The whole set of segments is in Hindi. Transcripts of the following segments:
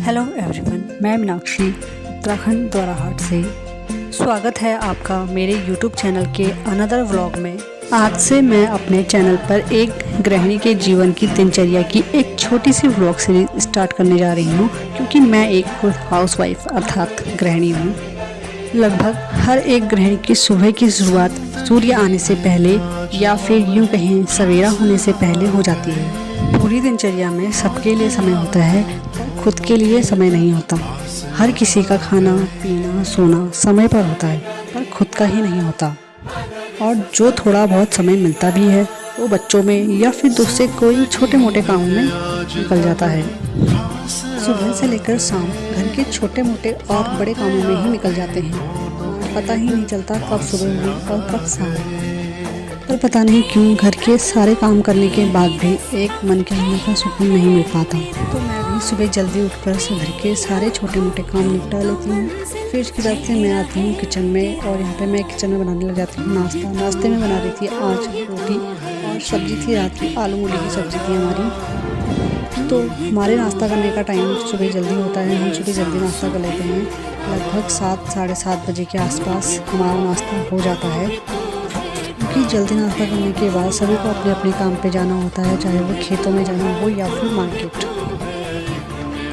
हेलो एवरीवन, मैं मीनाक्षी उत्तराखंड द्वाराहाट से। स्वागत है आपका मेरे यूट्यूब चैनल के अनदर व्लॉग में। आज से मैं अपने चैनल पर एक गृहिणी के जीवन की दिनचर्या की एक छोटी सी व्लॉग सीरीज स्टार्ट करने जा रही हूँ, क्योंकि मैं एक खुद हाउसवाइफ अर्थात गृहिणी हूँ। लगभग हर एक गृहिणी की सुबह की शुरुआत सूर्य आने से पहले या फिर यूँ कहें सवेरा होने से पहले हो जाती है। पूरी दिनचर्या में सबके लिए समय होता है, खुद के लिए समय नहीं होता। हर किसी का खाना पीना सोना समय पर होता है, पर खुद का ही नहीं होता। और जो थोड़ा बहुत समय मिलता भी है वो बच्चों में या फिर दूसरे कोई छोटे मोटे कामों में निकल जाता है। सुबह से लेकर शाम घर के छोटे मोटे और बड़े कामों में ही निकल जाते हैं। पता ही नहीं चलता कब सुबह हुई और कब शाम। पर पता नहीं क्यों घर के सारे काम करने के बाद भी एक मन के अंदर का सुकून नहीं मिल पाता। तो मैं भी सुबह जल्दी उठकर घर के सारे छोटे मोटे काम निपटा लेती हूँ। फिर उसके बाद से मैं आती हूँ किचन में, और यहाँ पे मैं किचन में बनाने लग जाती हूँ नाश्ता। नाश्ते में बना रही थी आज रोटी, और सब्जी थी रात की आलू मूली की सब्जी थी हमारी। तो हमारे नाश्ता करने का टाइम सुबह जल्दी होता है, हम सुबह जल्दी नाश्ता कर लेते हैं। लगभग 7 साढ़े 7 बजे के आसपास हमारा नाश्ता हो जाता है, क्योंकि जल्दी नाश्ता करने के बाद सभी को अपने अपने काम पे जाना होता है, चाहे वो खेतों में जाना हो या फिर मार्केट।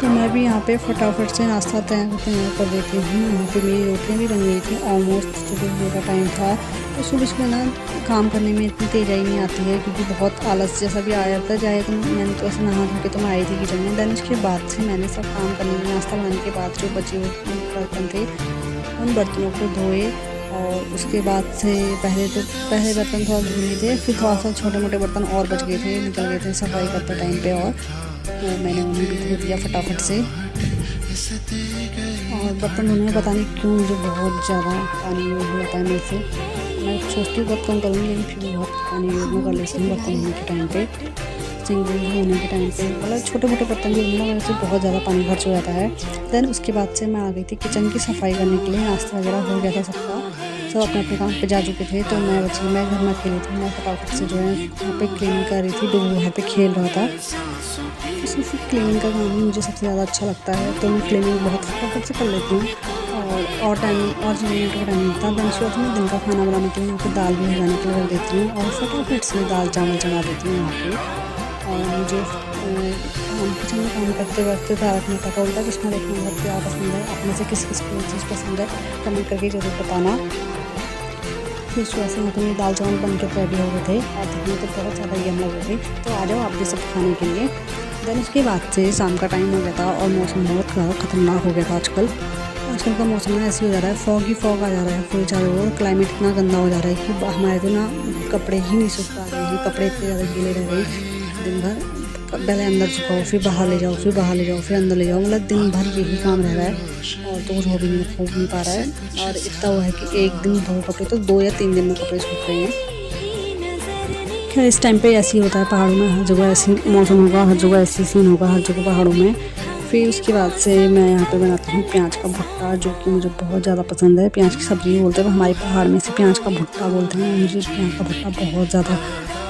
तो मैं भी यहाँ पे फटाफट से नाश्ता तैयार कर देती हूँ। यहाँ पे मेरी रोटियाँ भी बन गई थी, ऑलमोस्ट सुबह का टाइम था। तो सुबह सुबह ना काम करने में इतनी तेज़ाई नहीं आती है, क्योंकि बहुत आलस जैसा भी आ जाता है। चाहे तो मैंने तो ऐसे नहा धो के तो मैं आई थी किचन में। देन उसके बाद से मैंने सब काम करने में नाश्ता बनाने के बाद जो बचे हुए बर्तन थे उन बर्तनों को धोए, और उसके बाद से पहले बर्तन थोड़ा धो लिए थे, फिर थोड़ा सा छोटे मोटे बर्तन और बच गए थे, निकल गए थे सफाई करते टाइम पे, और तो मैंने उन्हें भी धो दिया फटाफट से। और बर्तन धोने में पता नहीं क्यों मुझे बहुत ज़्यादा पानी यूज़ हो जाता है मेरे से। मैं सोचती हूँ बहुत कम करूँगी, लेकिन फिर भी बहुत पानी यूज़ में कर लेती हूँ बर्तन धोने के टाइम पे, सिंक धोने के टाइम पे। मतलब छोटे मोटे बर्तन भी धोने वजह से बहुत ज़्यादा पानी खर्च हो जाता है। देन उसके बाद से मैं आ गई थी किचन की सफाई करने के लिए। नाश्ता वगैरह हो गया था सबका, सब अपने अपने काम पे जा चुके थे। तो मैं घर में अकेली थी। मैं फटाफट से जो है यहाँ पे क्लीनिंग कर रही थी। डुगू वहाँ पे खेल रहा था। इसमें फिर क्लीनिंग का काम मुझे सबसे ज़्यादा अच्छा लगता है, तो मैं क्लीनिंग बहुत फटाफट से कर लेती हूँ। और टाइम और 10 मिनट का टाइम मिलता है। देन उसके बाद मैं दिन का खाना बनाने के लिए यहाँ पे दाल भी भगाने के लिए रख देती हूँ, और फटाफट से दाल चावल चढ़ा देती हूँ यहाँ पे। और मुझे किचन में काम करते वक्त तारक मेहता का उल्टा चश्मा देखना बहुत ज़्यादा पसंद है। आप में से किस किस को ये चीज़ पसंद है कमेंट करके ज़रूर बताना। फिर सुबह से यहाँ पे मेरे दाल चावल बन के रेडी हो गए थे, और दिखने तो बहुत ज़्यादा यम लग रहे थे। तो आ जाओ आप भी सब खाने के लिए। देन उसके बाद से शाम का टाइम हो गया था, और मौसम बहुत ज़्यादा खतरनाक हो गया था। आजकल का मौसम ना ऐसे हो जा रहा है, फॉग आ जा रहा है पूरे चारों ओर। क्लाइमेट इतना गंदा हो जा रहा है कि हमारे तो ना कपड़े ही नहीं सूख पा रहे हैं। कपड़े इतने ज़्यादा गीले रह गए दिन भर। पहले अंदर सुखाओ, फिर बाहर ले जाओ, फिर बाहर ले जाओ, फिर अंदर ले जाओ। मतलब दिन भर यही काम रह रहा है, और तो कुछ हो नहीं पा रहा है। और इतना वो है कि एक दिन धो कपड़े तो 2 या 3 दिन में कपड़े सूख रहे हैं। खैर इस टाइम पे ऐसे ही होता है पहाड़ों में, हर जगह ऐसी मौसम होगा, हर जगह ऐसी सीन होगा, हर जगह पहाड़ों में। फिर उसके बाद से मैं यहाँ पे बनाती हूँ प्याज का भुट्टा, जो कि मुझे बहुत ज़्यादा पसंद है। प्याज की सब्ज़ी बोलते हैं, हमारे पहाड़ में से प्याज का भुट्टा बोलते हैं। मुझे प्याज का भुट्टा बहुत ज़्यादा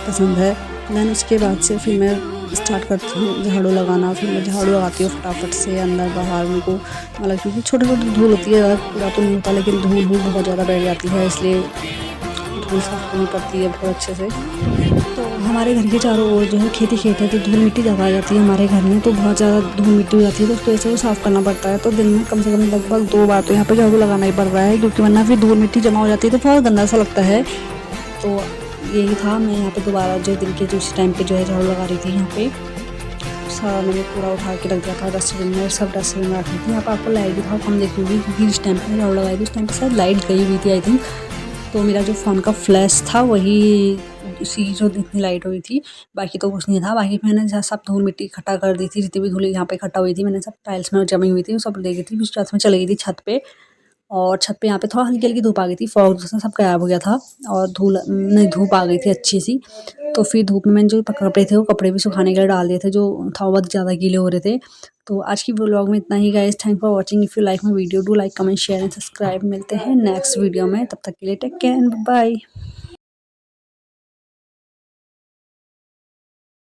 पसंद है। देन उसके बाद से फिर मैं स्टार्ट करती हूँ झाड़ू लगाना। फिर मैं झाड़ू लगाती हूँ फटाफट से अंदर बाहर उनको, मतलब क्योंकि छोटी छोटी धूल होती है, पूरा तो नहीं होता, लेकिन धूल बहुत ज़्यादा बैठ जाती है, इसलिए धूल साफ करनी पड़ती है बहुत अच्छे से। तो हमारे घर के चारों ओर जो है खेती खेत है, तो धूल मिट्टी ज़्यादा आ जाती है हमारे घर में, तो बहुत ज़्यादा धूल मिट्टी हो जाती है। तो उसको ऐसे वो साफ़ करना पड़ता है। तो दिन में कम से कम लगभग 2 बार तो यहाँ पे झाड़ू लगाना ही पड़ रहा है, क्योंकि वरना फिर धूल मिट्टी जमा हो जाती है तो बहुत गंदा सा लगता है। तो यही था, मैं यहाँ पे दोबारा जो दिन के दूसरे टाइम पे जो है झाड़ू लगा रही थी। यहाँ पे सारा मैंने पूरा उठा के रख दिया था डस्टबिन में, सब डस्टबिन में रखी थी। यहाँ पर आपको लाइट भी था कम देखी होगी, क्योंकि जिस टाइम पर झाड़ू लगाई थी उस टाइम पर शायद लाइट गई हुई थी आई थिंक। तो मेरा जो फ़ोन का फ्लैश था वही उसी जो इतनी लाइट हुई थी, बाकी तो कुछ नहीं था। बाकी मैंने जहाँ सब धूल मिट्टी इकट्ठा कर दी थी, जितनी भी धूल यहाँ पे इकट्ठा हुई थी मैंने सब टाइल्स में जमी हुई थी, वो सब ले गई थी। फिर उसके बाद में चली गई थी छत पे, और छत पे यहाँ पे थोड़ा हल्की हल्की धूप आ गई थी, फॉग जैसा सब गायब हो गया था, और धूप आ गई थी अच्छी सी। तो फिर धूप में मैंने जो कपड़े थे वो कपड़े भी सुखाने के लिए डाल दिए थे, जो था बहुत ज़्यादा गीले हो रहे थे। तो आज की व्लॉग में इतना ही guys. Thank for watching. If you like my video do like comment share and subscribe. मिलते हैं नेक्स्ट वीडियो में, तब तक के लिए टेक केयर एंड बाय।